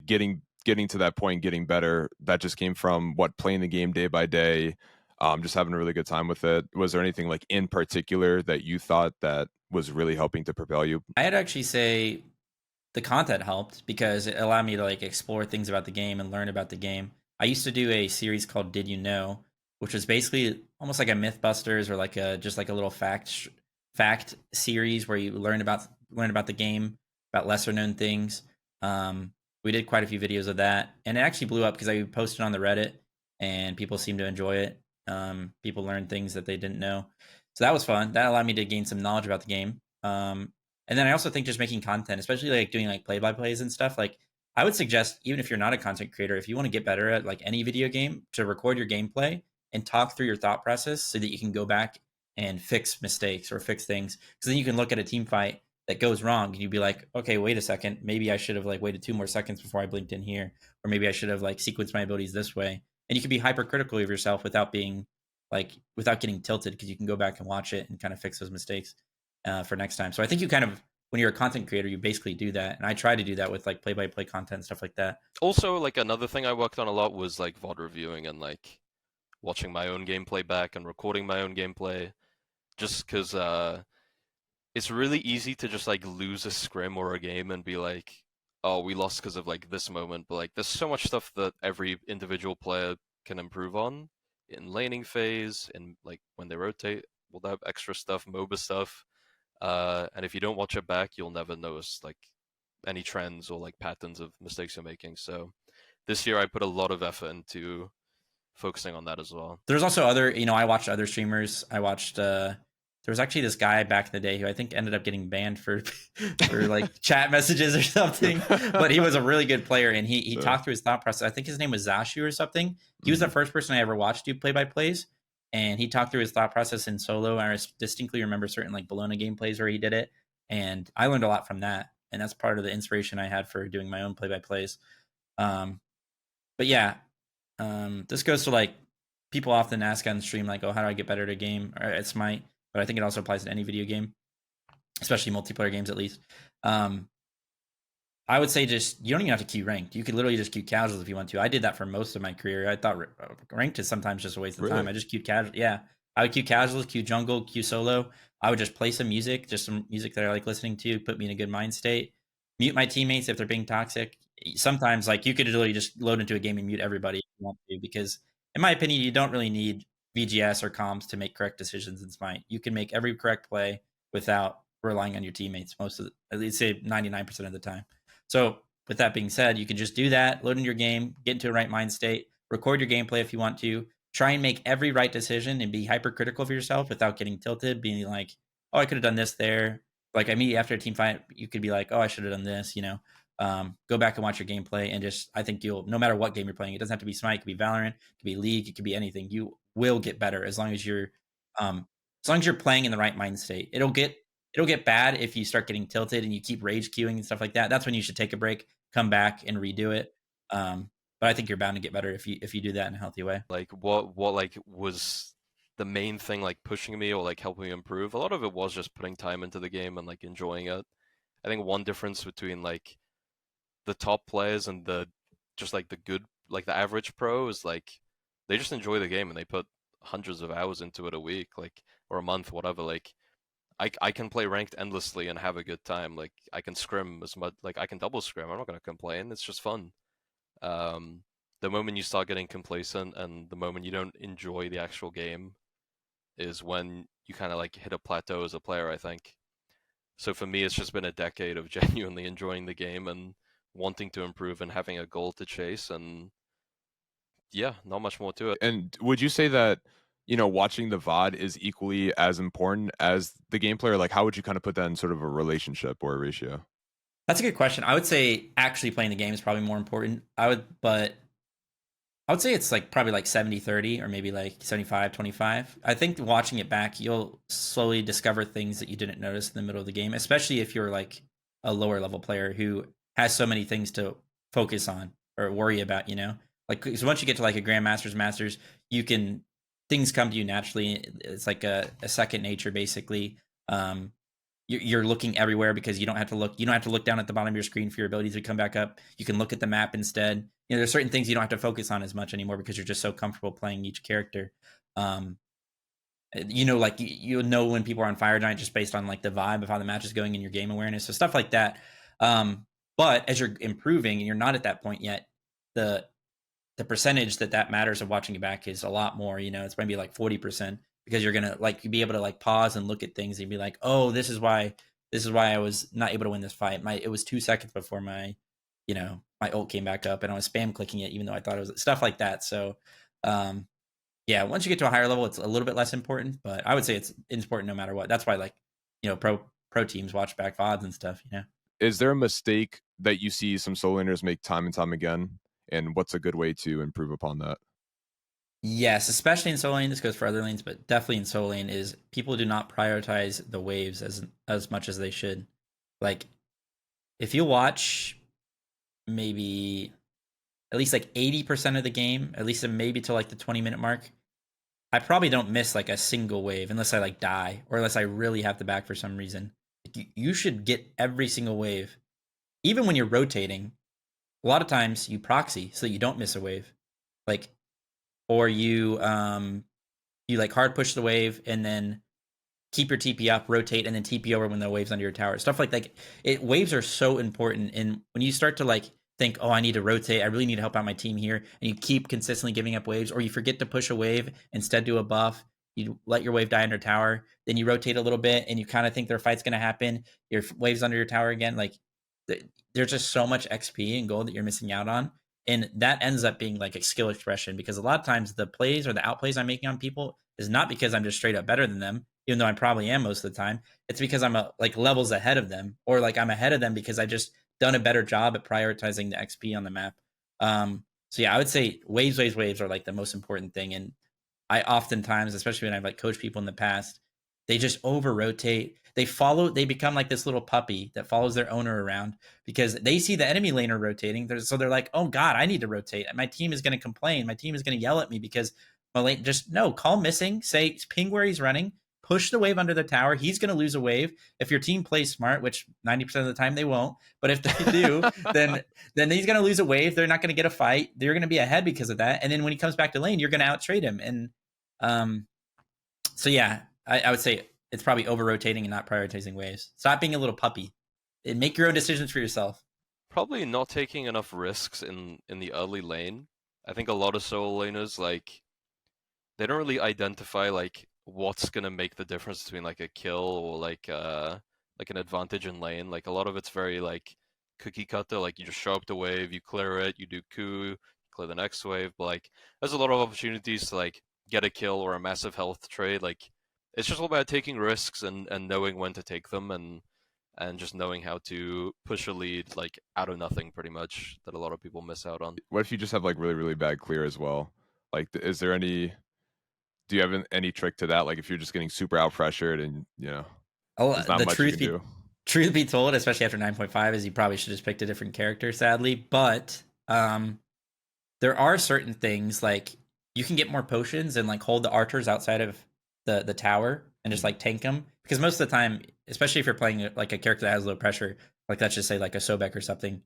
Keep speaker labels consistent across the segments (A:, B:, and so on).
A: getting to that point, getting better, that just came from what, playing the game day by day, just having a really good time with it? Was there anything like in particular that you thought that was really helping to propel you?
B: I'd actually say the content helped because it allowed me to like explore things about the game and learn about the game. I used to do a series called Did You Know, which was basically almost like a Mythbusters or like a just like a little fact series where you learn about the game, about lesser known things. We did quite a few videos of that, and it actually blew up because I posted on the Reddit, and people seemed to enjoy it. People learned things that they didn't know, so that was fun. That allowed me to gain some knowledge about the game. And then I also think just making content, especially like doing like play by plays and stuff, like I would suggest, even if you're not a content creator, if you want to get better at like any video game, to record your gameplay and talk through your thought process so that you can go back and fix mistakes or fix things. Because then you can look at a team fight that goes wrong and you'd be like, okay, wait a second, maybe I should have like waited 2 more seconds before I blinked in here, or maybe I should have like sequenced my abilities this way. And you can be hypercritical of yourself without being like without getting tilted, because you can go back and watch it and kind of fix those mistakes for next time. So I think you kind of, when you're a content creator, you basically do that, and I try to do that with like play-by-play content, stuff like that.
C: Also, like another thing I worked on a lot was like VOD reviewing and like watching my own gameplay back and recording my own gameplay, just because it's really easy to just like lose a scrim or a game and be like, oh, we lost because of like this moment. But like, there's so much stuff that every individual player can improve on in laning phase, and like when they rotate, all that extra stuff, MOBA stuff. And if you don't watch it back, you'll never notice like any trends or like patterns of mistakes you're making. So this year I put a lot of effort into focusing on that as well.
B: There's also other, I watched other streamers. I watched there was actually this guy back in the day who I think ended up getting banned for for like chat messages or something, but he was a really good player, and he talked through his thought process. I think his name was Zashu or something. He was the first person I ever watched do play by plays, and he talked through his thought process in solo. I distinctly remember certain like Bologna gameplays where he did it, and I learned a lot from that, and that's part of the inspiration I had for doing my own play by plays. But yeah, this goes to like people often ask on the stream like, oh, how do I get better at a game or at Smite? But I think it also applies to any video game, especially multiplayer games at least. I would say just, you don't even have to queue ranked. You could literally just queue casuals if you want to. I did that for most of my career. I thought ranked is sometimes just a waste of time. I just queued casual. Yeah, I would queue casuals, queue jungle, queue solo. I would just play some music, just some music that I like listening to, put me in a good mind state. Mute my teammates if they're being toxic. Sometimes like you could literally just load into a game and mute everybody if you want to, because in my opinion, you don't really need VGS or comms to make correct decisions in Smite. You can make every correct play without relying on your teammates at least say 99% of the time. So with that being said, you can just do that, load in your game, get into a right mind state, record your gameplay if you want to, try and make every right decision and be hypercritical of yourself without getting tilted, being like, oh, I could have done this there. Like immediately after a team fight, you could be like, oh, I should have done this, go back and watch your gameplay, and just, I think no matter what game you're playing, it doesn't have to be Smite, it could be Valorant, it could be League, it could be anything. You will get better as long as you're playing in the right mind state. It'll get bad if you start getting tilted and you keep rage queuing and stuff like that. That's when you should take a break, come back and redo it. But I think you're bound to get better if you do that in a healthy way.
C: Like what like was the main thing like pushing me or like helping me improve? A lot of it was just putting time into the game and like enjoying it. I think one difference between like the top players and the just like the good, like the average pro, is like they just enjoy the game and they put hundreds of hours into it a week, like, or a month, whatever. Like I can play ranked endlessly and have a good time. Like I can scrim as much, like I can double scrim. I'm not gonna complain. It's just fun. The moment you start getting complacent and the moment you don't enjoy the actual game is when you kind of like hit a plateau as a player, I think. So for me, it's just been a decade of genuinely enjoying the game and wanting to improve and having a goal to chase, and yeah, not much more to it.
A: And would you say that, watching the VOD is equally as important as the gameplay, or like how would you kind of put that in sort of a relationship or a ratio?
B: That's a good question. I would say actually playing the game is probably more important. But I would say it's like probably like 70-30 or maybe like 75-25. I think watching it back, you'll slowly discover things that you didn't notice in the middle of the game, especially if you're like a lower level player who has so many things to focus on or worry about, Like, so once you get to like a Grandmasters, Masters, things come to you naturally. It's like a second nature, basically. you're looking everywhere because you don't have to look down at the bottom of your screen for your abilities to come back up. You can look at the map instead. There's certain things you don't have to focus on as much anymore because you're just so comfortable playing each character. Um, like you know when people are on Fire Giant just based on like the vibe of how the match is going and your game awareness, so stuff like that. But as you're improving and you're not at that point yet, the percentage that matters of watching it back is a lot more. It's maybe like 40% because you're gonna like be able to like pause and look at things and be like, oh, this is why I was not able to win this fight. It was 2 seconds before my ult came back up and I was spam clicking it even though I thought it was stuff like that. So yeah, once you get to a higher level, it's a little bit less important, but I would say it's important no matter what. That's why like pro teams watch back VODs and stuff.
A: Is there a mistake that you see some solo laners make time and time again? And what's a good way to improve upon that?
B: Yes, especially in solo lane. This goes for other lanes, but definitely in solo lane is people do not prioritize the waves as much as they should. Like, if you watch maybe at least like 80% of the game, at least maybe till like the 20-minute mark, I probably don't miss like a single wave unless I like die or unless I really have to back for some reason. You should get every single wave, even when you're rotating. A lot of times you proxy so you don't miss a wave, like, or you like hard push the wave and then keep your TP up, rotate, and then TP over when the wave's under your tower. Stuff like that. Waves are so important, and when you start to like think, oh, I need to rotate, I really need to help out my team here, and you keep consistently giving up waves, or you forget to push a wave, instead do a buff, you let your wave die under tower, then you rotate a little bit, and you kind of think their fight's going to happen, your wave's under your tower again, like there's just so much XP and gold that you're missing out on. And that ends up being like a skill expression because a lot of times the plays or the outplays I'm making on people is not because I'm just straight up better than them, even though I probably am most of the time. It's because I'm like levels ahead of them, or like I'm ahead of them because I just done a better job at prioritizing the XP on the map. So yeah, I would say waves are like the most important thing. And I oftentimes, especially when I've like coached people in the past, they just over rotate. They become like this little puppy that follows their owner around because they see the enemy laner rotating. So they're like, oh God, I need to rotate. My team is going to complain. My team is going to yell at me because my lane call missing, say ping where he's running, push the wave under the tower. He's going to lose a wave. If your team plays smart, which 90% of the time they won't, but if they do, then he's going to lose a wave. They're not going to get a fight. They're going to be ahead because of that. And then when he comes back to lane, you're going to out trade him. And so yeah, I would say it's probably over rotating and not prioritizing waves. Stop being a little puppy and make your own decisions for yourself.
C: Probably not taking enough risks in the early lane. I think a lot of solo laners, like, they don't really identify like what's gonna make the difference between like a kill or like an advantage in lane. Like a lot of it's very like cookie cutter. Like you just show up the wave, you clear it, you do Q, clear the next wave. But like there's a lot of opportunities to like get a kill or a massive health trade. Like it's just all about taking risks and knowing when to take them and just knowing how to push a lead like out of nothing, pretty much, that a lot of people miss out on.
A: What if you just have like really, really bad clear as well? Like, is there any? Do you have any trick to that? Like, if you're just getting super out pressured and there's not much you can do.
B: Truth be told, especially after 9.5, is you probably should have just picked a different character, sadly. But there are certain things like you can get more potions and like hold the archers outside of the tower and just like tank them, because most of the time, especially if you're playing like a character that has low pressure, like let's just say like a Sobek or something,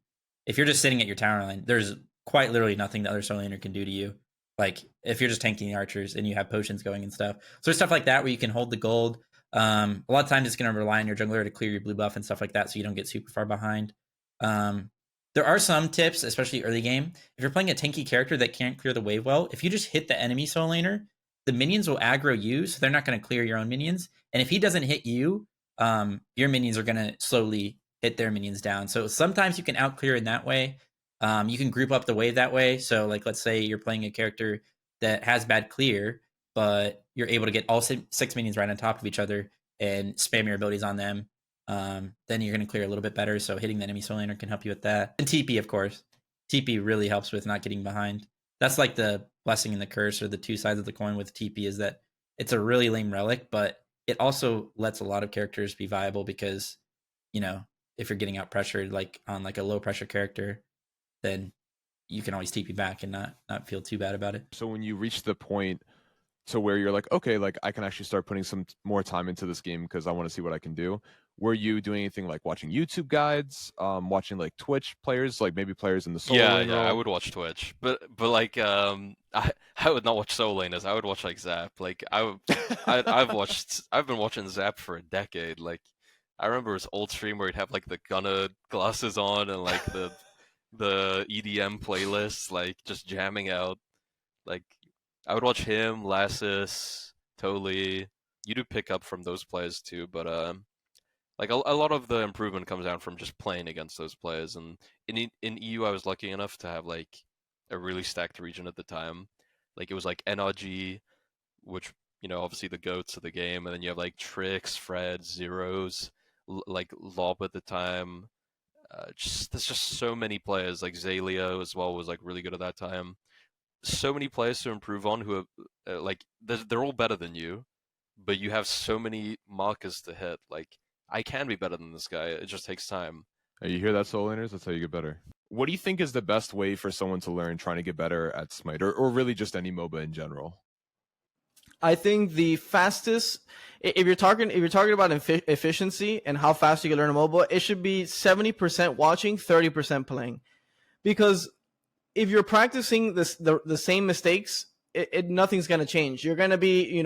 B: if you're just sitting at your tower line, there's quite literally nothing the other solo laner can do to you. Like if you're just tanking the archers and you have potions going and stuff. So there's stuff like that where you can hold the gold. A lot of times it's going to rely on your jungler to clear your blue buff and stuff like that, so you don't get super far behind. There are some tips, especially early game. If you're playing a tanky character that can't clear the wave well, if you just hit the enemy solo laner, the minions will aggro you, so they're not going to clear your own minions. And if he doesn't hit you, your minions are going to slowly hit their minions down. So sometimes you can out clear in that way. You can group up the wave that way. So like, let's say you're playing a character that has bad clear, but you're able to get all 6 minions right on top of each other and spam your abilities on them. Then you're going to clear a little bit better. So hitting the enemy solo laner can help you with that. And TP, of course. TP really helps with not getting behind. That's like the blessing and the curse, or the two sides of the coin with TP, is that it's a really lame relic, but it also lets a lot of characters be viable because, if you're getting out pressured, like on like a low pressure character, then you can always TP back and not feel too bad about it.
A: So when you reach the point to where you're like, okay, like I can actually start putting some more time into this game because I want to see what I can do. were you doing anything like watching YouTube guides, watching like Twitch players, like maybe players in the solo
C: Yeah,
A: lane
C: yeah, I
A: role?
C: would watch Twitch, but like I would not watch solo laners. I would watch like Zap. Like I've been watching Zap for a decade. Like I remember his old stream where he'd have like the Gunna glasses on and like the EDM playlist, like just jamming out. Like I would watch him, Lassus, Toli. You do pick up from those players too, but like a lot of the improvement comes down from just playing against those players. And in EU, I was lucky enough to have like a really stacked region at the time. Like it was like NRG, which obviously the goats of the game, and then you have like Trix, Fred, Zeros, like Lob at the time. There's just so many players. Like Zalio as well was like really good at that time. So many players to improve on who have like they're all better than you, but you have so many markers to hit. Like I can be better than this guy. It just takes time.
A: Hey, you hear that, solo laners? That's how you get better. What do you think is the best way for someone to learn trying to get better at Smite, or really just any MOBA in general?
D: I think the fastest, if you're talking about efficiency and how fast you can learn a MOBA, it should be 70% watching, 30% playing, because if you're practicing the same mistakes, nothing's gonna change. You're gonna be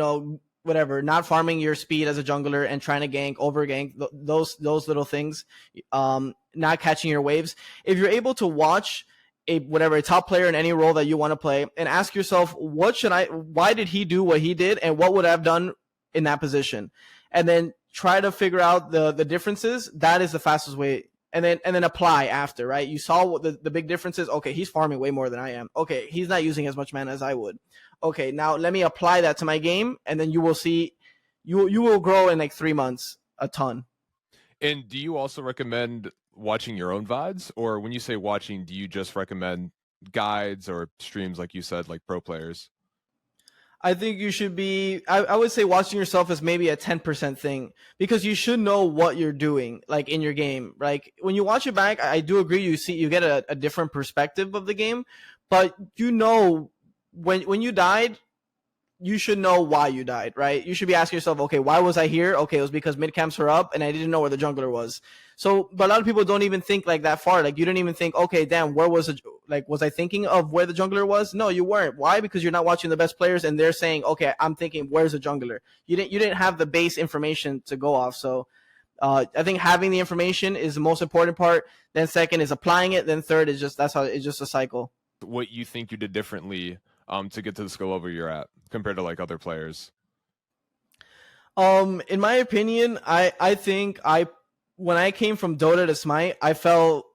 D: whatever, not farming your speed as a jungler and trying to gank, over gank, those little things, not catching your waves. If you're able to watch a top player in any role that you want to play and ask yourself, why did he do what he did, and what would I have done in that position, and then try to figure out the differences, that is the fastest way. And then apply after, right? You saw what the big differences. Okay, he's farming way more than I am. Okay, he's not using as much mana as I would. Okay, now let me apply that to my game, and then you will see, you will grow in like 3 months a ton.
A: And do you also recommend watching your own VODs, or when you say watching, do you just recommend guides or streams like you said, like pro players?
D: I think you should be, I would say watching yourself is maybe a 10% thing, because you should know what you're doing, like in your game. Like when you watch it back, I do agree, you get a different perspective of the game, but when you died, you should know why you died, right? You should be asking yourself, okay, why was I here? Okay, it was because mid camps were up and I didn't know where the jungler was. So, but a lot of people don't even think like that far. Like you didn't even think, okay, damn, was I thinking of where the jungler was? No, you weren't. Why? Because you're not watching the best players and they're saying, okay, I'm thinking, where's the jungler? You didn't have the base information to go off. So I think having the information is the most important part. Then second is applying it. Then third is it's just a cycle.
A: What you think you did differently to get to the skill level you're at compared to like other players?
D: In my opinion, I think when I came from Dota to Smite, I felt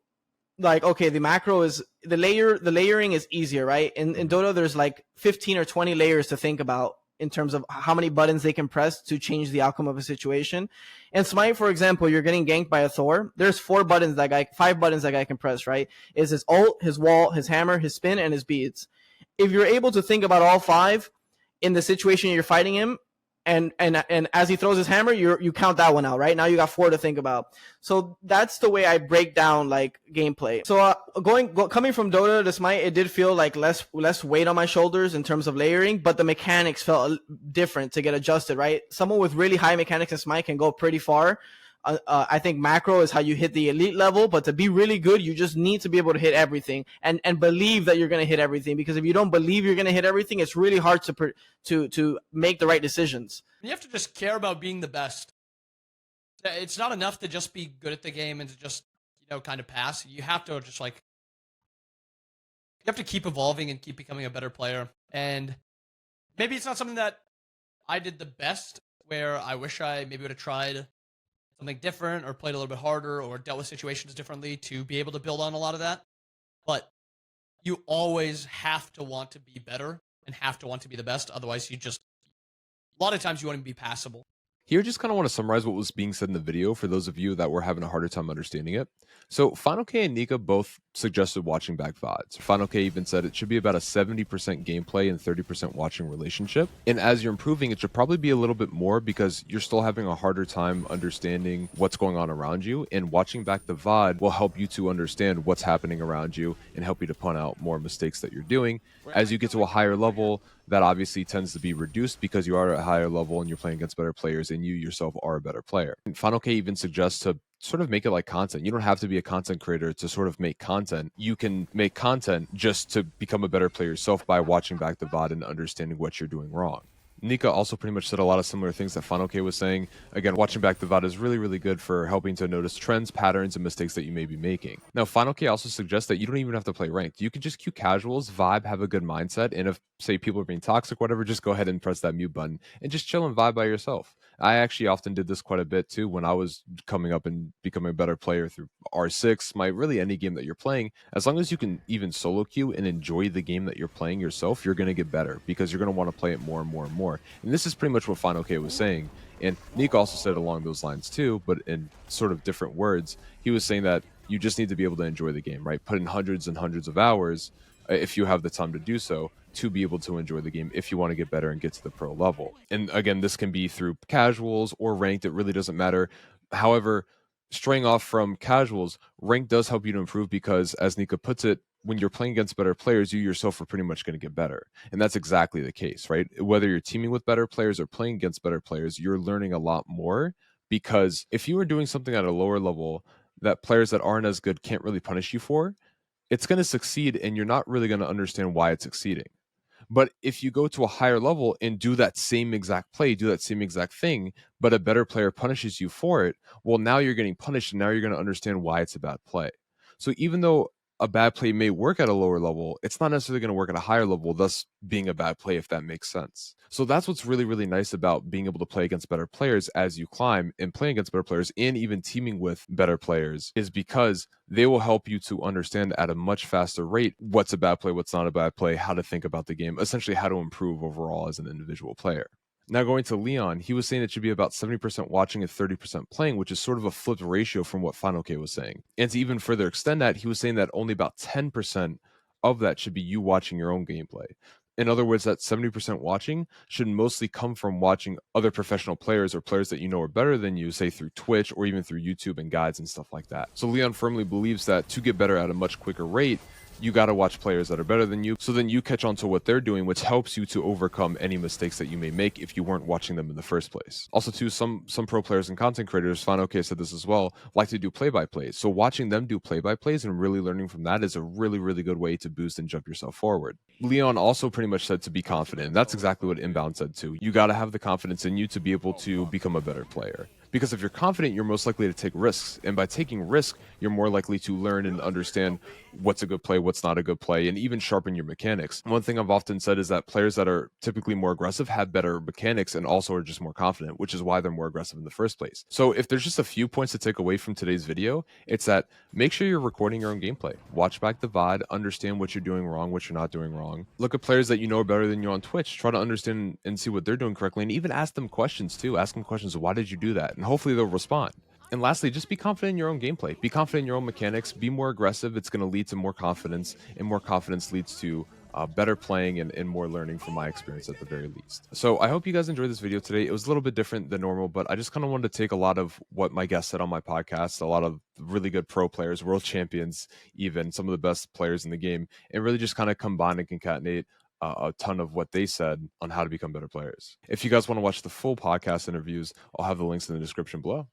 D: like, okay, the macro is the layering is easier, right? In Dota, there's like 15 or 20 layers to think about in terms of how many buttons they can press to change the outcome of a situation. In Smite, for example, you're getting ganked by a Thor. There's 5 buttons that guy can press, right? Is his ult, his wall, his hammer, his spin, and his beads. If you're able to think about all 5 in the situation you're fighting him, and as he throws his hammer, you count that one out, right? Now you got 4 to think about. So that's the way I break down like gameplay. So coming from Dota to Smite, it did feel like less weight on my shoulders in terms of layering, but the mechanics felt different to get adjusted, right? Someone with really high mechanics in Smite can go pretty far. I think macro is how you hit the elite level, but to be really good, you just need to be able to hit everything and believe that you're going to hit everything, because if you don't believe you're going to hit everything, it's really hard to make the right decisions.
E: You have to just care about being the best. It's not enough to just be good at the game and to just, kind of pass. You have to just you have to keep evolving and keep becoming a better player. And maybe it's not something that I did the best, where I wish I maybe would have tried something different or played a little bit harder or dealt with situations differently to be able to build on a lot of that. But you always have to want to be better and have to want to be the best. Otherwise, a lot of times you want to be passable.
A: Here, I just kind of want to summarize what was being said in the video for those of you that were having a harder time understanding it. So Fineokay and Nika both suggested watching back VODs. Fineokay even said it should be about a 70% gameplay and 30% watching relationship. And as you're improving, it should probably be a little bit more because you're still having a harder time understanding what's going on around you. And watching back the VOD will help you to understand what's happening around you and help you to point out more mistakes that you're doing. As you get to a higher level, that obviously tends to be reduced because you are at a higher level and you're playing against better players and you yourself are a better player. And Fineokay even suggests to sort of make it like content. You don't have to be a content creator to sort of make content. You can make content just to become a better player yourself by watching back the VOD and understanding what you're doing wrong. Nika also pretty much said a lot of similar things that Fineokay was saying. Again, watching back the VOD is really, really good for helping to notice trends, patterns, and mistakes that you may be making. Now, Fineokay also suggests that you don't even have to play ranked. You can just queue casuals, vibe, have a good mindset, and if, say, people are being toxic, whatever, just go ahead and press that mute button and just chill and vibe by yourself. I actually often did this quite a bit too when I was coming up and becoming a better player through R6, Smite, really any game that you're playing. As long as you can even solo queue and enjoy the game that you're playing yourself, you're going to get better because you're going to want to play it more and more and more. And this is pretty much what Fineokay was saying. And Nika also said along those lines too, but in sort of different words. He was saying that you just need to be able to enjoy the game, right? Put in hundreds and hundreds of hours if you have the time to do so, to be able to enjoy the game if you want to get better and get to the pro level. And again, this can be through casuals or ranked. It really doesn't matter. However, straying off from casuals, ranked does help you to improve because, as Nika puts it, when you're playing against better players, you yourself are pretty much going to get better. And that's exactly the case, right? Whether you're teaming with better players or playing against better players, you're learning a lot more because if you are doing something at a lower level that players that aren't as good can't really punish you for, it's going to succeed and you're not really going to understand why it's succeeding. But if you go to a higher level and do that same exact play, do that same exact thing, but a better player punishes you for it, well, now you're getting punished and now you're going to understand why it's a bad play. So even though a bad play may work at a lower level, it's not necessarily going to work at a higher level, thus being a bad play, if that makes sense. So that's what's really, really nice about being able to play against better players as you climb and playing against better players and even teaming with better players is because they will help you to understand at a much faster rate what's a bad play, what's not a bad play, how to think about the game, essentially how to improve overall as an individual player. Now going to Leon, he was saying it should be about 70% watching and 30% playing, which is sort of a flipped ratio from what Fineokay was saying. And to even further extend that, he was saying that only about 10% of that should be you watching your own gameplay. In other words, that 70% watching should mostly come from watching other professional players or players that you know are better than you, say through Twitch or even through YouTube and guides and stuff like that. So Leon firmly believes that to get better at a much quicker rate, you got to watch players that are better than you, so then you catch on to what they're doing, which helps you to overcome any mistakes that you may make if you weren't watching them in the first place. Also, too, some pro players and content creators, Fineokay said this as well, like to do play-by-plays. So watching them do play-by-plays and really learning from that is a really, really good way to boost and jump yourself forward. Leon also pretty much said to be confident, and that's exactly what Inbound said too. You got to have the confidence in you to be able to become a better player. Because if you're confident, you're most likely to take risks. And by taking risk, you're more likely to learn and understand what's a good play, what's not a good play, and even sharpen your mechanics. One thing I've often said is that players that are typically more aggressive have better mechanics and also are just more confident, which is why they're more aggressive in the first place. So if there's just a few points to take away from today's video, it's that make sure you're recording your own gameplay. Watch back the VOD, understand what you're doing wrong, what you're not doing wrong. Look at players that you know are better than you on Twitch. Try to understand and see what they're doing correctly, and even ask them questions too. Ask them questions, why did you do that? And hopefully they'll respond. And lastly, just be confident in your own gameplay. Be confident in your own mechanics. Be more aggressive. It's going to lead to more confidence, and more confidence leads to better playing and more learning from my experience at the very least. So I hope you guys enjoyed this video today. It was a little bit different than normal, but I just kind of wanted to take a lot of what my guests said on my podcast, a lot of really good pro players, world champions, even some of the best players in the game, and really just kind of combine and concatenate a ton of what they said on how to become better players. If you guys want to watch the full podcast interviews, I'll have the links in the description below.